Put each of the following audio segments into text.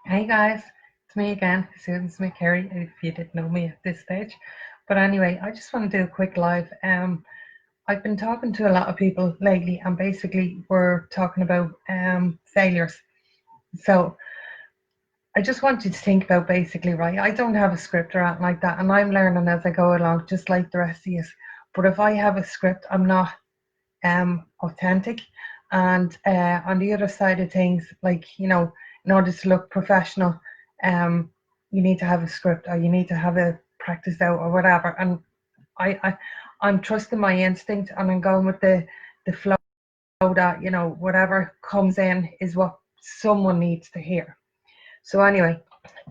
Hey guys, it's me again, Susan Smith Carey, if you didn't know me at this stage. But anyway, I just want to do a quick live. I've been talking to a lot of people lately, and basically we're talking about failures. So I just want you to think about basically, right? I don't have a script or anything like that, and I'm learning as I go along, just like the rest of you. But if I have a script, I'm not authentic. And on the other side of things, like, in order to look professional, um, you need to have a script or you need to have it practiced out or whatever. And I, I I'm trusting my instinct and I'm going with the flow that, whatever comes in is what someone needs to hear. So anyway,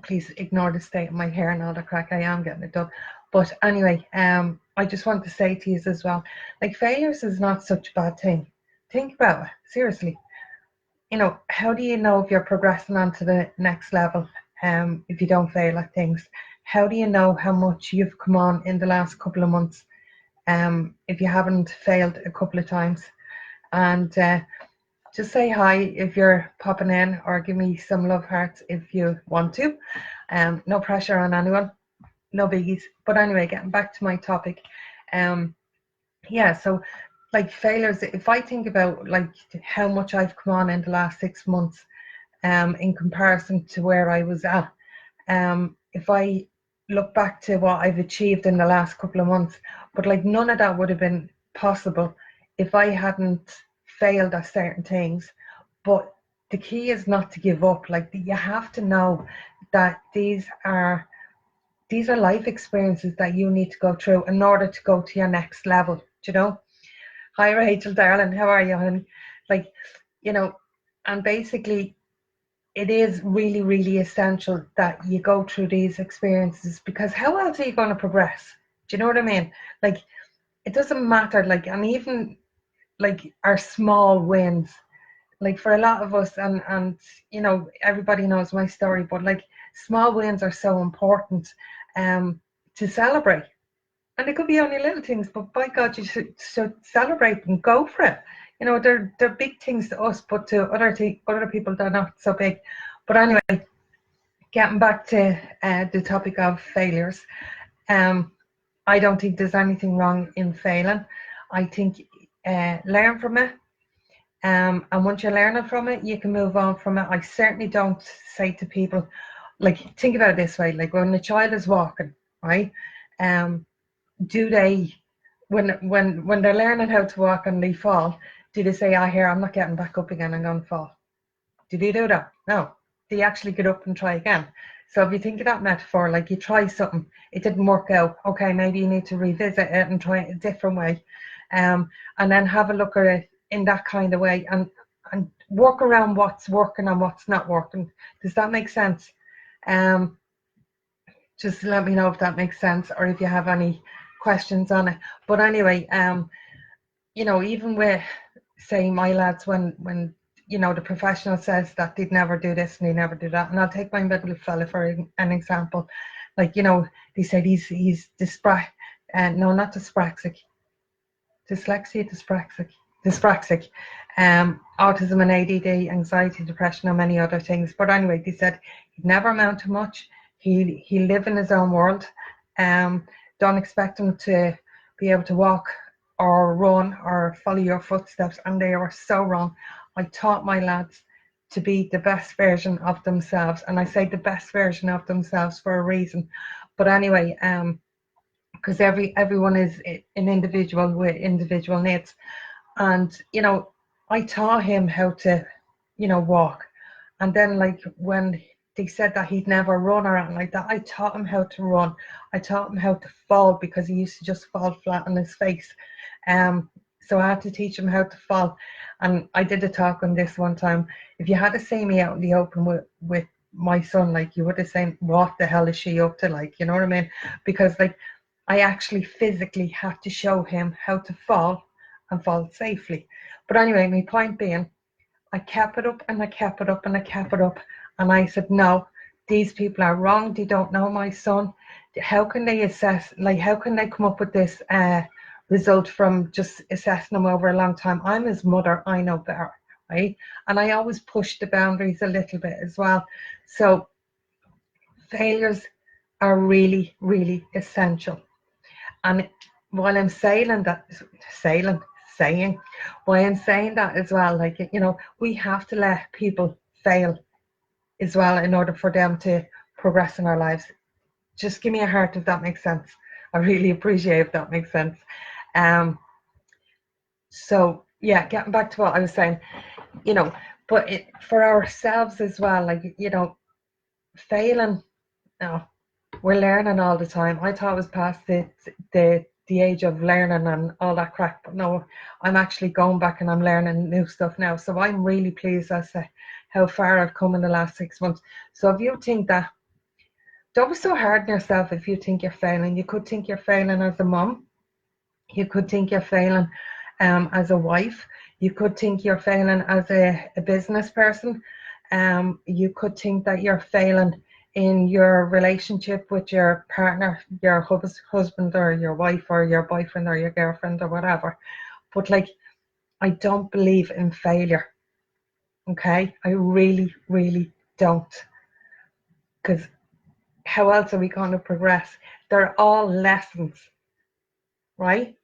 please ignore the state of my hair and all the crack. I am getting it done. But anyway, I just want to say to you as well, like, failures is not such a bad thing. Think about it, seriously. How do you know if you're progressing on to the next level if you don't fail at things? How do you know how much you've come on in the last couple of months if you haven't failed a couple of times? And just say hi if you're popping in, or give me some love hearts if you want to. No pressure on anyone, no biggies. But anyway, getting back to my topic. Um, yeah, so like failures, if I think about like how much I've come on in the last 6 months, in comparison to where I was at, if I look back to what I've achieved in the last couple of months, but like none of that would have been possible if I hadn't failed at certain things. But the key is not to give up. Like, you have to know that these are life experiences that you need to go through in order to go to your next level. Do you know? Hi, Rachel, darling. How are you, honey? Like, you know, and basically, it is really, really essential that you go through these experiences, because how else are you going to progress? Do you know what I mean? Like, it doesn't matter. Like, and even like our small wins, like for a lot of us, and everybody knows my story, but like small wins are so important um to celebrate. And it could be only little things, but by God, you should celebrate and go for it. They're big things to us, but to other people, they're not so big. But anyway, getting back to the topic of failures, um, I don't think there's anything wrong in failing. I think learn from it, and once you're learning from it, you can move on from it. I certainly don't say to people, like, think about it this way: like when a child is walking, right? Um, do they, when they're learning how to walk and they fall, do they say, "Ah, here, I'm not getting back up again, I'm going to fall"? Do they do that? No. They actually get up and try again. So if you think of that metaphor, like you try something, it didn't work out. Okay, maybe you need to revisit it and try it a different way, and then have a look at it in that kind of way, and work around what's working and what's not working. Does that make sense? Um, just let me know if that makes sense, or if you have any questions on it. But anyway, even with, say, my lads, when the professional says that they'd never do this and they never do that, and I'll take my middle fella for an example. Like, they said he's no, not dyspraxic, dyslexia, dyspraxic, autism and ADD, anxiety, depression, and many other things. But anyway, they said he'd never amount to much. He live in his own world. Um, don't expect him to be able to walk or run or follow your footsteps, and they were so wrong. I taught my lads to be the best version of themselves, and I say the best version of themselves for a reason. But anyway, because everyone is an individual with individual needs. And I taught him how to walk. And then, like, when they said that he'd never run or anything like that, I taught him how to run. I taught him how to fall, because he used to just fall flat on his face. So I had to teach him how to fall. And I did a talk on this one time. If you had to see me out in the open with my son, like, you would have said, what the hell is she up to? Like, you know what I mean? Because, like, I actually physically had to show him how to fall and fall safely. But anyway, my point being, I kept it up and I kept it up and I kept it up. And I said, no, these people are wrong. They don't know my son. How can they assess, like, how can they come up with this result from just assessing him over a long time? I'm his mother. I know better. right? And I always push the boundaries a little bit as well. So failures are really, really essential. And while I'm saying, while I'm saying that as well, like, you know, we have to let people fail as well in order for them to progress in our lives. Just give me a heart if that makes sense. I really appreciate if that makes sense. So yeah, getting back to what I was saying, you know, but for ourselves as well, like, you know, failing, no, we're learning all the time. I thought it was past the age of learning and all that crap, but no, I'm actually going back and I'm learning new stuff now. So I'm really pleased as to how far I've come in the last 6 months. So if you think that, don't be so hard on yourself if you think you're failing. You could think you're failing as a mom. You could think you're failing as a wife. You could think you're failing as a business person. You could think that you're failing in your relationship with your partner, your husband or your wife or your boyfriend or your girlfriend or whatever. But like, I don't believe in failure. Okay? I really, really don't. Because how else are we going to progress? They're all lessons, right?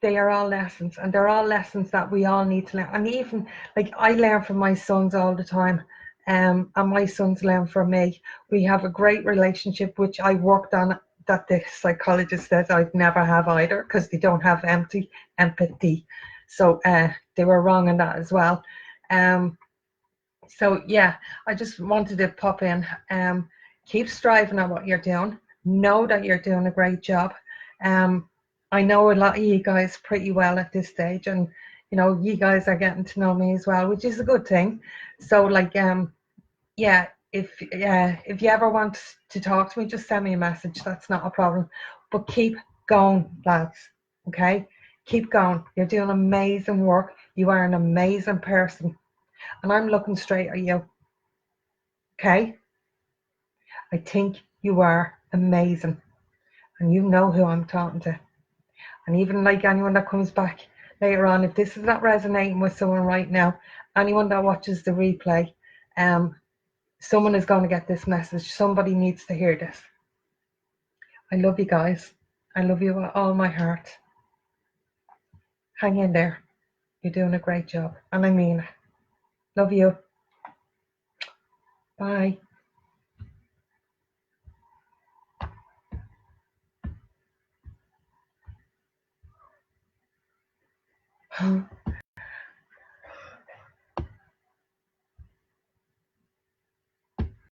They are all lessons, and they're all lessons that we all need to learn. And even like, I learn from my sons all the time, and my sons learn from me. We have a great relationship, which I worked on, that the psychologist says I'd never have either, because they don't have empathy. So they were wrong in that as well. So yeah, I just wanted to pop in. Keep striving at what you're doing. Know that you're doing a great job. I know a lot of you guys pretty well at this stage, and you know, you guys are getting to know me as well, which is a good thing. So like, yeah, if you ever want to talk to me, just send me a message. That's not a problem. But keep going, lads. Okay, keep going. You're doing amazing work. You are an amazing person, and I'm looking straight at you. Okay, I think you are amazing, and you know who I'm talking to. And even like anyone that comes back later on, if this is not resonating with someone right now, anyone that watches the replay, someone is going to get this message. Somebody needs to hear this. I love you guys. I love you with all my heart. Hang in there. You're doing a great job. And I mean it. Love you. Bye.